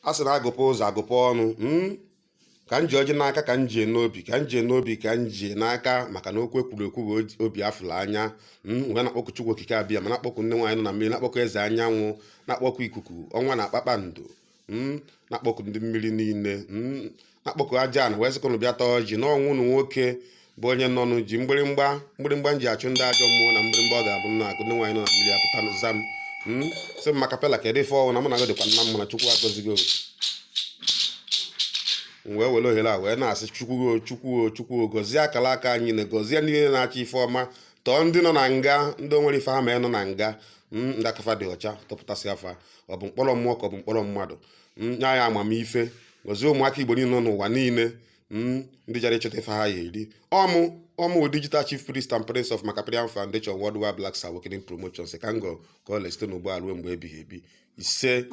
a sị na agụpụ ụzọ agụpụ ọnụ ka m ji ọjị n'aka ka m ji n'obi ka m ji n'obi ka m ji n'aka maka na okwu ekwuru ekwu bụ obi afụla anya wee na-akpọkụ Chukwu okike abịa ma na-akpọkụ ndị nwaanyị nọ na mmiri na-akpọkụ eze anyanwụ na-akpọkụ ikuku ọnwa na kpakpando na-akpọkụ ndị mmiri niile na-akpọkụ aja na wee sịkọnụ bịa taa ọjị n'ọnwụ ụnụ nwoke bụ onye nọnụ ji mgbịrịmgba ji achụ ndị ajọ mmụọ na mgbịrịmgba ọ ga-abụ nna akụ ndị nwaanyị nọ na mmiri apụta za m sị m maka pela ka edefe ọnwụ na mụ na gị dịkwa nna m mana Chukwu agọzigo wee were ohere a wee na-asị Chukwu gọzie akara aka anyị na gọzie ndị niile na-achọ ife ọma tọọ ndị nọ na nga ndị onwere ife ha ma nọ na nga ndị akafa dị ọcha tọpụtasị afa ọ bụ mkpọrọ mmụọ ka ọ bụ mkpọrọ mmadụ nye anyị amamife gọzie ụmụaka Igbo niile nọ n'ụwa niile ndị jara ịchọta ife ha ya eri ọmụ digital chief priest and prince of Macaparian Foundation Worldwide Blacks Awakening Promotions ka ngo ka ọ lesite n'ugbo a ruo mgbe ebighị ebi ise